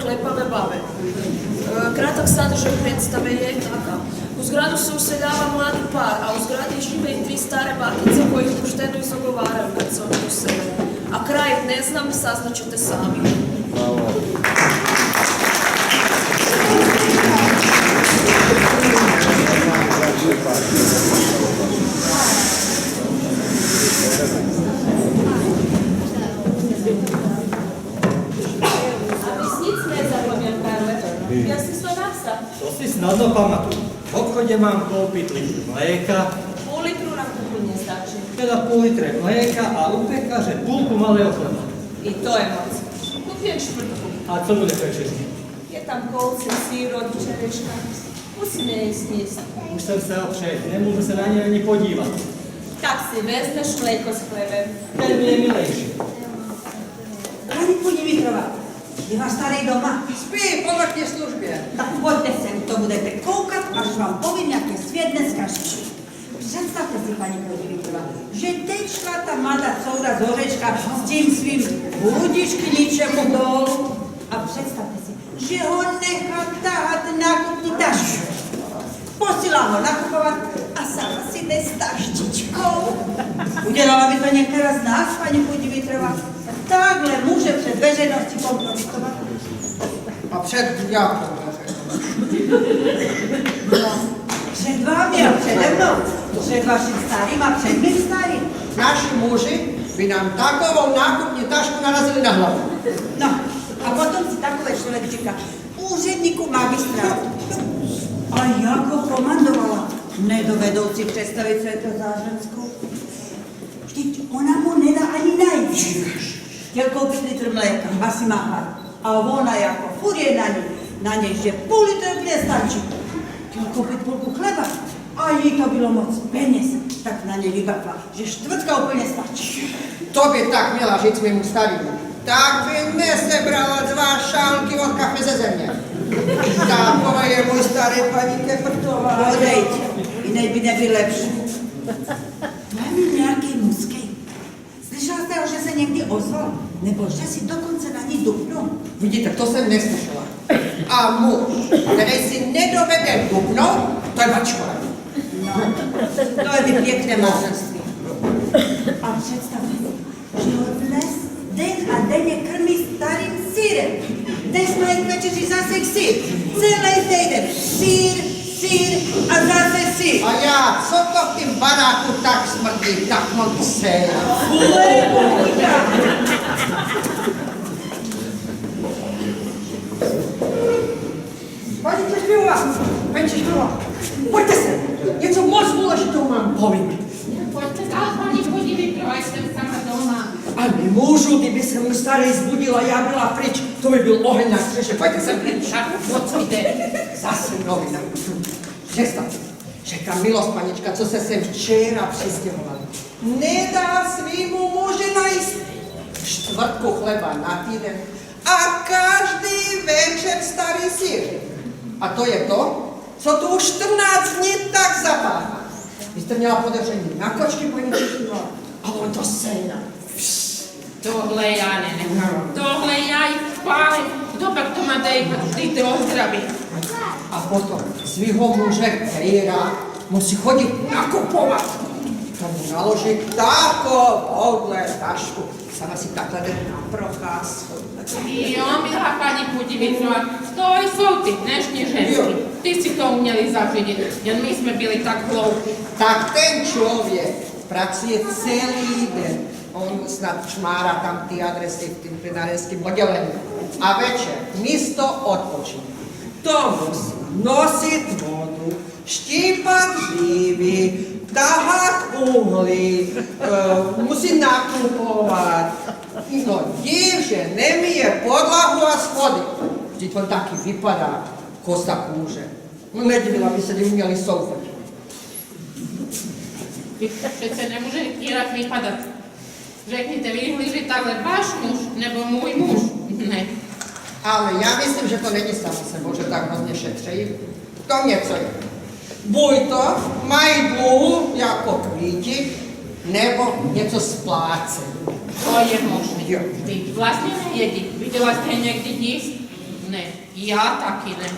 klepave babe. Kratak sadržaj predstave je takav. U zgradu se useljava mladi par, a u zgradi žive i 3 stare bakice koje ih pošteno izogovaraju kad se oni usele. A kraj ne znam, saznaćete sami. Ja si svoj nasa. To si snadno pamatujem. V obchode mám kúpiť litru mlieka. Pol litru nám kúpiť nestačí. Teda pol litre mlieka a u pekaře púlku malého chleba. I to je moc. Kúpim štvrtku. A co bude prečežný? Je tam kolce, sír od včerejška. Musíme jej sniesť. Už som sa opřel, nemôžu sa na ne ani podívať. Tak si vezmeš mlieko s chlebem. Ten mi je milejší. Pani Dimitrova, je váš starý doma? Spí, po nočnej službě. Tak poďte sem, to budete koukat, až vám povím, jaké svietne skažky. Představte si, pani Dimitrova, že teď šla ta mladá coura z Hořečka s tím svým budiš k ničemu dolů a představte si, že ho nechá tahat nákupní tašku. Posílá ho nakupovat a sama si jde s taštičkou. Udělala by to některá z nás, paní Dimitrova? Takhle může před veřejností kompromitovat. A před jakou veřejností? No, před vámi a přede mnou, před vaším starým a před mým starým. Naši muži by nám takovou nákupní tašku narazili na hlavu. No, a potom si takové člověk říká, úředníku magistrátu. A jak ho komandovala, nedovedou si představit, co je to za ženskou. Vždyť ona mu nedá ani najít. Chtěl koupit litr mléka, asi má hlad. A ona jako furt je na něj, že půl litr nestačí. Chtěl koupit půlku chleba a jí to bylo moc peněz. Tak na něj vybakla, že čtvrtka úplně stačí. To by tak měla říct mému starému. Tak by nesebrala 2 šálky od kafe ze země. Taková je můj starý paní Keprtová. Odejď, jinej by nebyl lepší. Máme nějaký muskej. Slyšela jste ho, že se někdy ozval? Nebo že si dokonce na ní dupnul? Vidíte, to jsem neslyšela. A muž, který si nedovede dupnout, to je bačkora. No, to je mi pěkné manželství. A představte si, že ho dnes den a denně krmí starým sýrem. Dnes mají k večeři zase sýr. Celý týden sýr a zase sýr. A já, co to v tím baráku tak smrdí, tak moc se. Paní Češková, pojďte se, něco moc důležitou mám povědět. Pojďte dál, paní Dimitrova, jsem sama doma. A nemůžu, kdyby se můj starý zbudila, já byla pryč, to by byl oheň na střeše, pojďte sem pryč. Moc jde. Zase novina. Představte, že ta milost panička, co se sem včera přistěhovala, nedá svýmu muži najíst čtvrtku chleba na týden a každý večer starý sýr. A to je to, co tu už 14 dní tak zapáchá. Vy jste měla podezření na kočky, paní Češková, a on to sejna. Tohle já nenechám. Tohle já jí vpálím. Kdo pak to má tady vždy ozdraví? A potom svýho muže, který rád musí chodit nakupovat. Tomu naloží takovouhle tašku. Sama si takhle jde na procházku. Jo, milá paní Dimitrova, to jsou ty dnešní žensky. Ty si to uměli zařídit, jen my jsme byli tak hloupí. Tak ten člověk pracuje celý den. On snad šmárá tam ty adresy v tím plenárenském oddělení. A večer místo odpočinku. To musí nosit vodu, štípat dřívy, tahat uhlí, musí nakupovat. No div, že nemije podlahu a schody. Vždyť on taky vypadá kosa kůže. No nedivila by se, kdyby měli soufat. Vy přece nemůže jinak vypadat. Řekněte, vyhlíží takhle váš muž nebo můj muž? Ne. Ale já myslím, že to není samo sebou, že tak hrozně šetřejí. To něco je. Buď to mají dluhu jako kvíti, nebo něco splácejí. To je možné. Ty vlastně nejedí. Viděla jste někdy jíst? Ne, ja taky ne.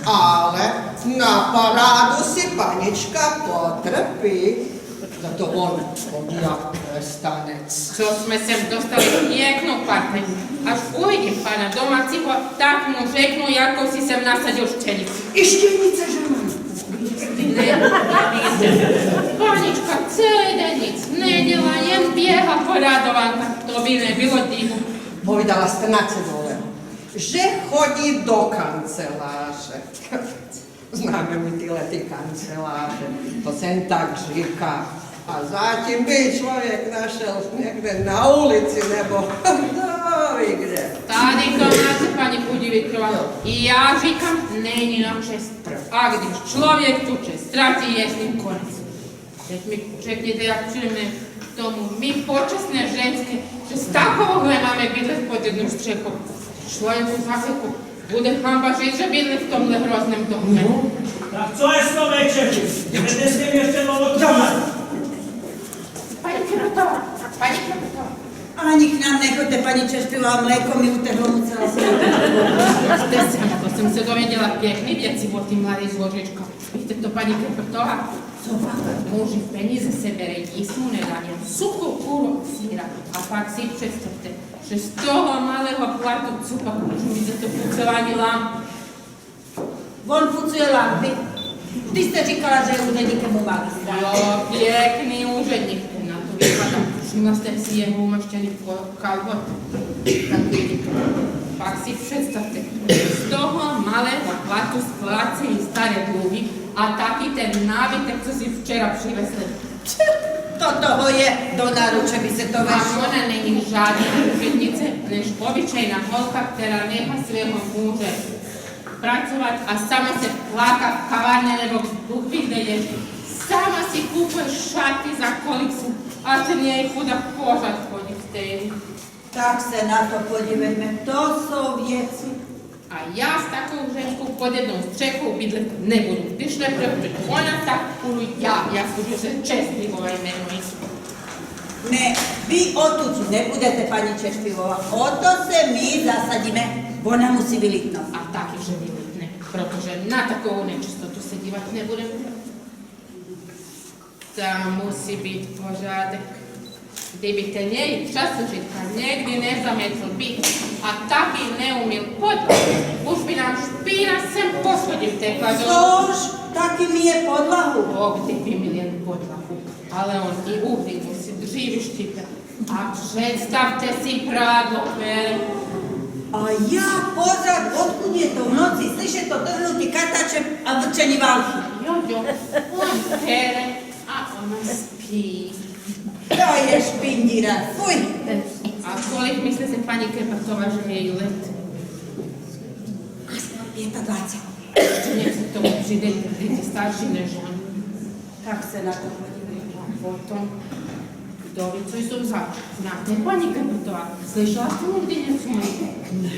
Ale na parádu si panička potrpí. Za to on jak prestanec. Co jsme sem dostali pěknou partu. Až uvidím pana domácího, tak mu řeknu, jakou si sem nasadil štěnici. I štěnice, že mám. Panička celý den nic nedělá, jen běhá po radovankách. To by nebylo divu. Povedala strnace dole, že chodí do kanceláře. Známe my tyhle ty kanceláře, to sen tak říká. A zatím by člověk našel někde na ulici nebo no ví kde. Tady to máte, paní Pudivitrova. I já říkám, není na čest. A když člověk tu čest ztratí, je s ním konec. Teď mi řekněte, jak přijeme k tomu my počestné ženské, že z takovouhle máme bydlet pod jednou střechou. Člověku za chvilku bude hamba žít, že bydlet v tomhle hrozném domě. Tak co je s to večeři? Jdete s tím ještě dlouho. Paní Kratova, paní Kratova. Ani k nám nechoďte, paní Češpivá, mléko mi utehlo musela si. To jsem se dověděla pěkný věci od tým mladý zložička. Víte to, paní Kratova? Co pak? Muži peníze sebere, jíst mu nedá, jen suchou kůru síra. A pak si představte, že z toho malého platu cupa můžu mít za to pucování lamp. On pucuje lampy. Ty jste říkala, že je úředníkem magistra. Jo, pěkný úředník, ten na to vypadá. Všimla jste si jeho umaštěný kalhot. Tak vidíte. Pak si představte, že z toho malého platu splácejí staré dluhy a taky ten nábytek, co si včera přivezli. To toho je, do náruče by se to A vešlo. ona není žádná úřednice, než obyčejná holka, která nechá svého muže pracovat a sama se pláka v kavárně nebo v duchy, kde je. Sama si kupuje šaty za kolik sú a ten jej chudák pořád chodí v téli. Tak se na to podívejme, to jsou věci. A já s takovou ženskou pod jednou střechou bydlet nebudu. Když neprepřed ona, tak půjdu já služu se Čespivova jmenuji. Ne, vy odtud nebudete, paní Češpivová. O to se my zasadíme. Ona musí vylítnout. A taky, že vylitne, protože na takovou nečistotu se dívat nebudem. Tam musí být pořádek. Kdyby ten její časožitka někdy nezametl byt a taky neumil podlahu, už by nám špína sem poschodil tekla do... Což taky mi je podlahu. Kdyby měl jen podlahu, ale on i uhdy musí dříve štípet. A představte si prádlo, Pere. A já pozad, odkud je to v noci, slyšet to drhnutí kartačem a vrčení války. Jo, on Pere a ona spí. To je špindíra, fuj. A kolik myslí si paní Krpatová, že je jí let? Aspoň 25. Ještě něco k tomu přidejte, ty starší než on. Tak se na to podívej. A potom, kdo ví, co jsou za? Znáte paní Krpatová? Slyšela jste někdy něco mít? Ne.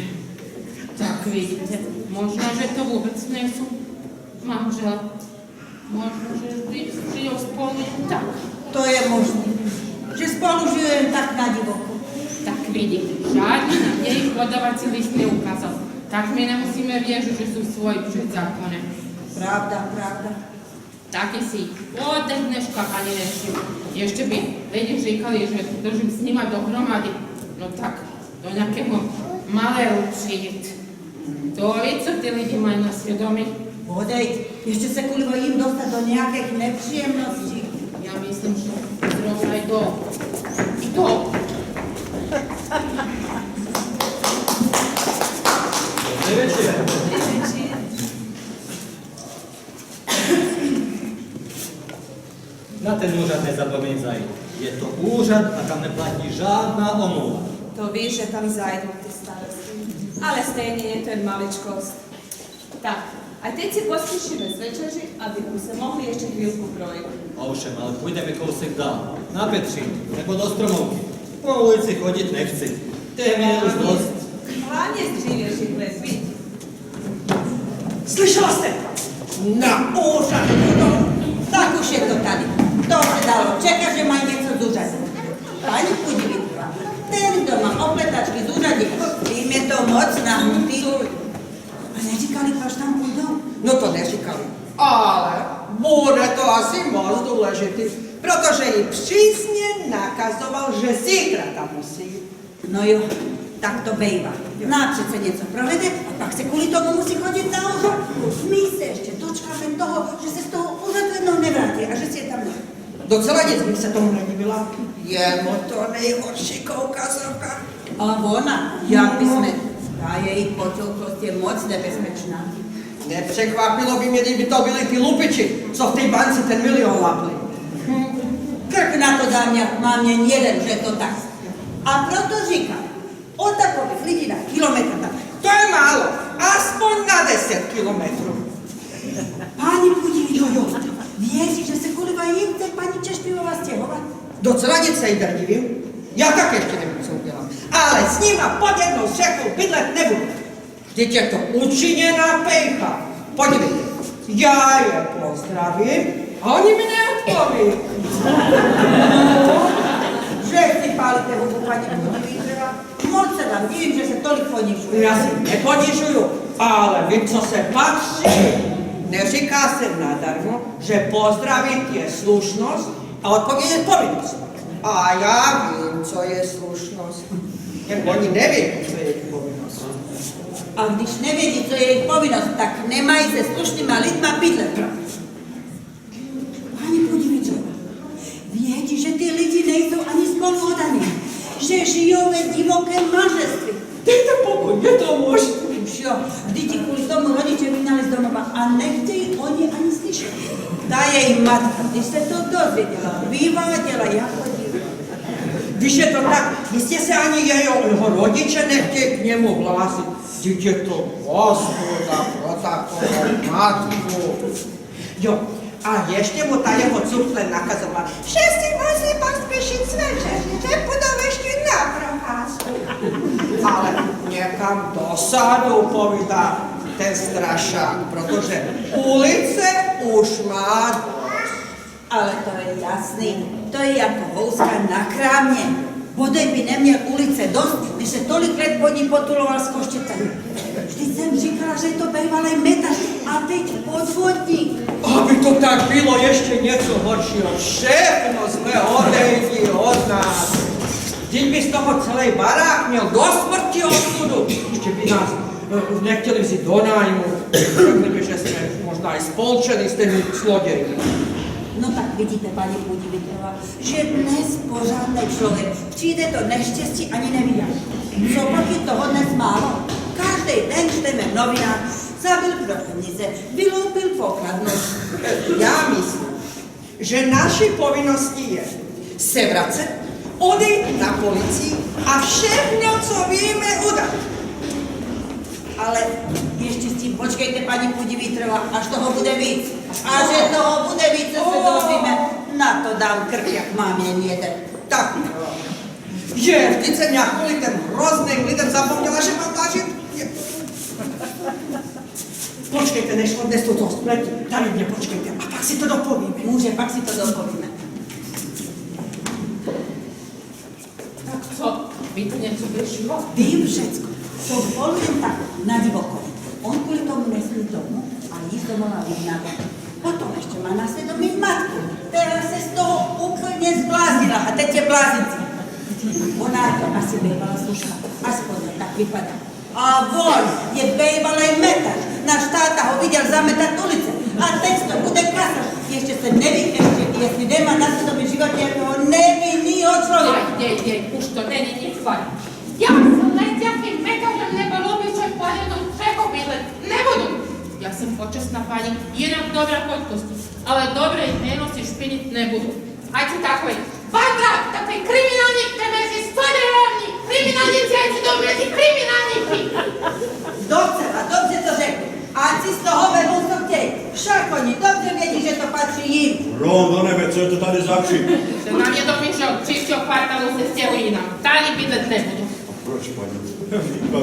Tak vidíte, možná, že to vůbec nejsou manžel. Možná, že žijou spolu jen tak. To je možné, že spolu žiju jen tak na divoko. Tak vidíte, žádný na jejich podávací list neukázal. Tak my nemusíme věřit, že jsou svoji před zákonem. Pravda, pravda. Taky si od dneška ani nevšiml. Ještě by lidi říkali, že držím s nima dohromady. No tak, do nějakého maléru přijít. To ví, co ty lidi mají na svědomí. Bodejte, ještě se kvůli jim dostat do nějakých nepříjemností. Já myslím, že zrovna jdou. Jdou. Dobrý večer. Na ten úřad nezapomínaj. Je to úřad a tam neplatí žádná omluva. To víš, že tam zajdou ty starosti. Ale stejně je to jen maličkost. Tak, a teď si pospíšíme z večeři, abychom se mohli ještě chvíľku projít. Ovšem, ale půjdeme kousek dál. Na Petřín, nebo do Stromovky. Po ulici chodit nechci. Témě je už dost. Hlavně zdříve židle zbyt. Slyšela jste? Na úřad! Tak už je to tady. To se dalo čekat, že mají něco z úřadu. Paní Pudivitrova, ten, kdo má opletačky z úřadu, jim je to moc nahnutý. to asi moc důležitý, protože ji přísně nakazoval, že zítra tam musí. No jo, tak to bejva. Přece něco provede a pak se kvůli tomu musí chodit na úřad. My se ještě dočkáme toho, že se z toho úřadu jednou nevrátí a že si je tam ne. Docela nic bych se tomu nedivila. Je mu to nejhorší koukazovka. A ona, jak by jsme, ta její potilkost je moc nebezpečná. Nepřekvapilo by mě, kdyby to byli ty lupiči, co v té bance ten milion lapli. Krk na to dám, jak mám jen jeden, že to tak. A proto říkám, o takových lidí na kilometr tam. To je málo, aspoň na 10 kilometrů. Páni Pudivi, jo, věří, že se kvůli jim chce paní Češpivová stěhovat? Docela nic se jí divím. Já tak ještě nevím, co udělám. Ale s nima pod jednou střechou bydlet nebudu. Vždyť je to učiněná pejcha. Podívejte, já je pozdravím a oni mi neodpoví. Že si pálíte hubu, paní Pudivi, moc se vám divím, že se tolik ponižuje. Já si neponižuju, ale vím, co se patří. Neříká se nadarmo, že pozdravit je slušnost a odpovědět povinnost. A já vím, co je slušnost. Jen oni neví, co je jejich povinnost. A když nevědí, co je jejich povinnost, tak nemají se slušnýma lidma bydlet. Pani Pudivičová, vědí, že ty lidi nejsou ani spolu odaní, že žijou ve divokém manželství. Dejte pokoj, je to možné. Už jo, vždyť ti kvůli tomu rodiče vyhnali z domova a nechtějí oni ani slyšet. Ta její matka, když se to dozvěděla, vyváděla jako divu. Když je to tak, jistě se ani jeho rodiče nechtějí k němu hlásit. Vždyť je to Hospoda pro takovou matku. Jo, a ještě mu ta jeho cukle nakazovala, že si musí pospěšit své řeči, že budou ještě na procházku. Ale někam do sadu povídá ten strašák, protože ulice už má dost. Ale to je jasný, to je jako houska na krámě. Bodej by neměl ulice dost, když se tolik let pod ní potuloval s koštětem. Vždyť jsem říkala, že je to bývalý metař a teď podvodník. Aby to tak bylo ještě něco horšího, všechno jsme odejdi od nás. Vždyť by z toho celý barák měl do smrti odsudu. Ještě by nás nechtěli vzít do nájmu, že jsme možná i spolčeni s těmi zloději. No tak vidíte, paní Pudivitová, že dnes pořádný člověk přijde to neštěstí ani nevidí. Co pak je toho dnes málo? Každý den čteme v novinách, zabil pro peníze, vyloupil pokladnu. Já myslím, že naší povinností je se vracet, odejít na policii a všechno, co víme, udat. Ale ještě s tím počkejte, paní Pudivitová, až toho bude víc. A že toho bude víc, co se dozvíme, na to dám krk, jak mám jen jeden. Tak, je, vždyť jsem nějak kvůli těm hrozným lidem zapomněla, že mám dážit. Počkejte, než on dnes to spletí. Tady mě počkejte a pak si to dopovíme. Může, pak si to dopovíme. Tak co, víte něco bližšího? Vím všecko. Jsou jen tak na divoko. On kvůli tomu nesmí domů a jí z domova vyhnávat. Potom ještě má na svědomí matku, která se z toho úplně zbláznila a teď je blázinci. Ona to asi bývala slušná, aspoň tak vypadá. A on je bývalý metař. Náš táta ho viděl zametat ulice. A teď to bude kasař. Ještě se neví, jestli nemá na svědomí životě jako nevinnýho člověka. Dej, už to není nic fajn. Ja sam najťakým metažem nebolo by čo po jednom překopile. Nebudu. Ja som počestná pani, jenom dobrá poľkost, ale dobrej meno si špiniť nebudu. Aj to takovej. Banda, takej kriminálník, mezi sledování, kriminálníci, aj ti dobří kriminálníky. Docela, dobře to řekl. Ať si z toho vezmu, co chtějí. Však oni dobře vědí, že to patří jim. Ron, do nebe, co je to tady za křik? Že na mě domišel, příštího kvartálu se stěhují nám. Tady bydlet nebudu. Proč, paní?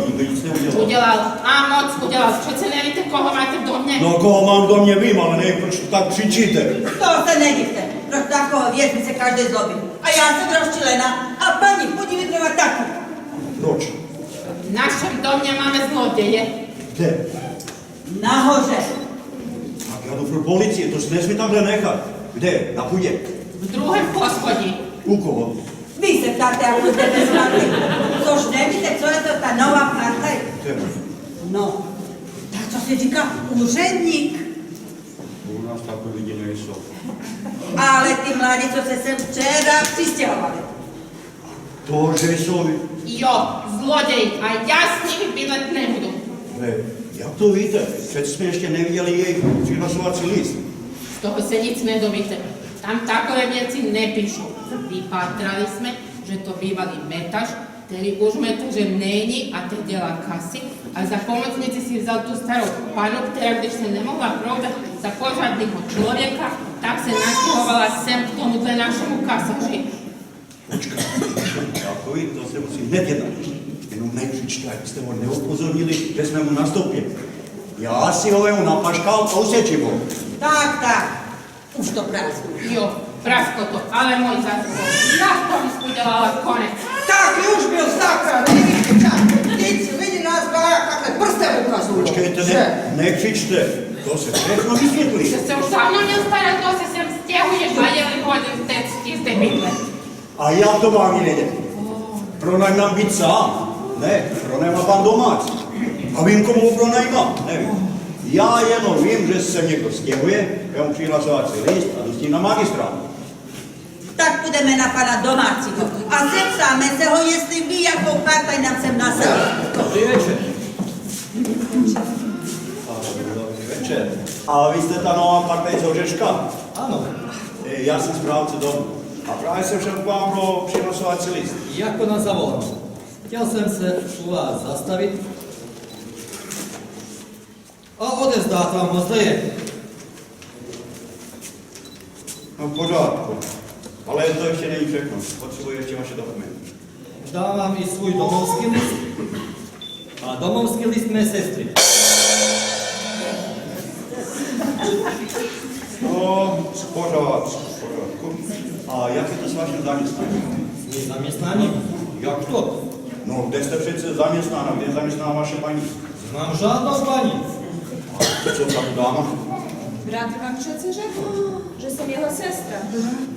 Nikdo nic neudělal. Udělal, a moc udělal. Přece nevíte, koho máte v domě. No, koho mám do mě vím, ale nevím, proč tak křičíte. To se nedivte. Proč takového vězby se každý zlobí. A já jsem rozčilená a paní Pudivitová taky. Proč? V našem domě máme zloděje. Kde? Nahoře. Tak já jdu pro policii, to nesmí takhle nechat. Kde? Na půdě? V druhém poschodí. U koho? Vy se ptáte, ako jdete zvládli. Což nevíte, co je to ta nová partaj? Téma. No, tak co se říká úředník. U nás takové lidi nejsou. Ale ty mladí, co se sem včera přistěhovali. To, že jsou... Jo, zloděj, a já s nimi bydlet nebudu. Ne, jak to víte? Přece jsme ještě neviděli jejich přihlasovací list. Z toho se nic nedovíte. Tam takové věci nepíšu. Vypatrali jsme, že to bývalý metaž, který už metaže není a teď dělá kasy a za pomocnici si vzal tu starou panu, která když se nemohla prodat za pořádného člověka, tak se nastěhovala sem k tomuhle našemu kasaři. Počkej, jako vy, to se musí hned jednat. Jenom nekřičte, abyste ho neupozornili, že jsme mu nastoupili. Já si ho vemu na paškal a usečím ho. Tak, už to prázdnu. Jo, prasko to, ale můj zásluh. Já tomu udělala konec. Tak už byl sakra, nevidíte čas. Teď vidí nás barák, takhle prstem ukazují. Počkejte, nekřičte. To se všechno vysvětlí. Že se už za mnou nestarat, to se sem stěhuješ a jeli hodin teď zde bydlet. A jak to mám vědět? Pronajmám být sám? Ne, pronajmá pan domácí. A vím, komu ho pronajmá? Nevím. Já jenom vím, že se někdo stěhuje, já mu přihlasovací list a jdu s tím na magistrát. Tak půjdeme na pana domácího a zeptáme se ho, jestli ví, jakou partaj nám sem nasadil. Dobrý večer. Dobrý večer. A vy jste ta nová partaj z Ořeška? Ano, Já jsem správce domu. A právě jsem šel k vám pro přihlasovací list. jako nás zavolal. Chtěl jsem se u vás zastavit a odevzdat vám ho zde. No v pořádku. Ale to ještě není všechno. Potřebuji ještě vaše dokumenty. Dám vám i svůj domovský list a domovský list mé sestry. No, v pořádku. A jak je to s vaším zaměstnáním? S mým zaměstnáním? Jak to? No, kde jste přece zaměstnána? Kde je zaměstnána vaše paní? Mám žádnou paní. Co za tu dáma? Brat vám přece řekl, že jsem jeho sestra.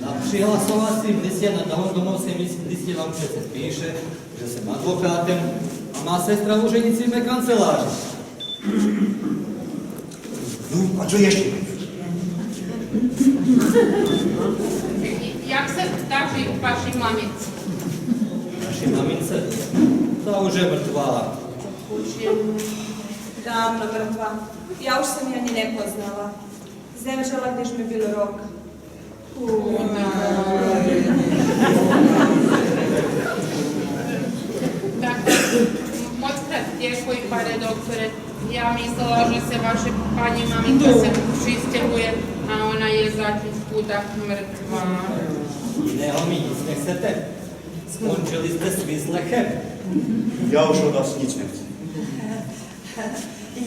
Na přihlasovacím listě, na domovském listě vám přece píše, že jsem advokátem a má sestra v úřednici v mé kanceláři. No, a co ještě? Jak se daří vaší mamince? Naši mamince, ta už je mrtvá. Už je... Dávno mrtva. Já už jsem ji ani nepoznala. Zemřela, když mi byl rok. Tak, moc krát děkuji, pane doktore. Já myslela, že se vaše paní maminka se přistěhuje a ona je zatím v půdách mrtvá. Jiného mi nic nechcete. Skončili jste s výslechem. Já už od vás nic nechci.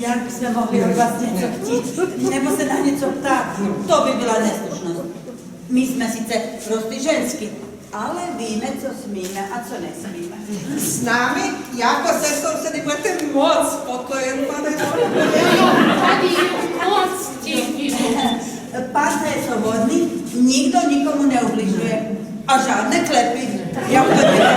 Jak bychom mohli od vás něco chtít, nebo se na něco ptát, to by byla neslušnost. My jsme sice prostě ženský, ale víme, co smíme a co nesmíme. S námi, jako se sousedy, budete moc spokojen, pane Jo, tady je moc těch Partaje jsou hodný, nikdo nikomu neubližuje. A žádné klepy. Jak to je?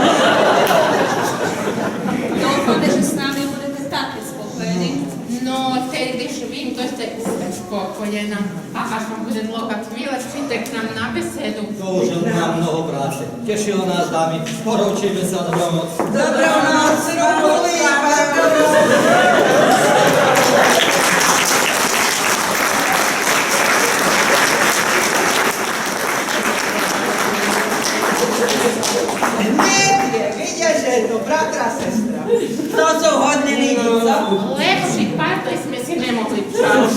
Doufáme, že s námi budete taky spokojeni. No, teď když vím, to jste spokojená a až vám bude dlouhá chvíle, přijďte k nám na besedu. Bohužel mám mnoho práce. Těšilo nás, dámy. Poroučíme se a dobrou noc. Dobrou noc, Rubuli, hned je vidět, že je to bratra, sestra. To jsou hodné lidi, co? Lepší partoj jsme si nemohli přát.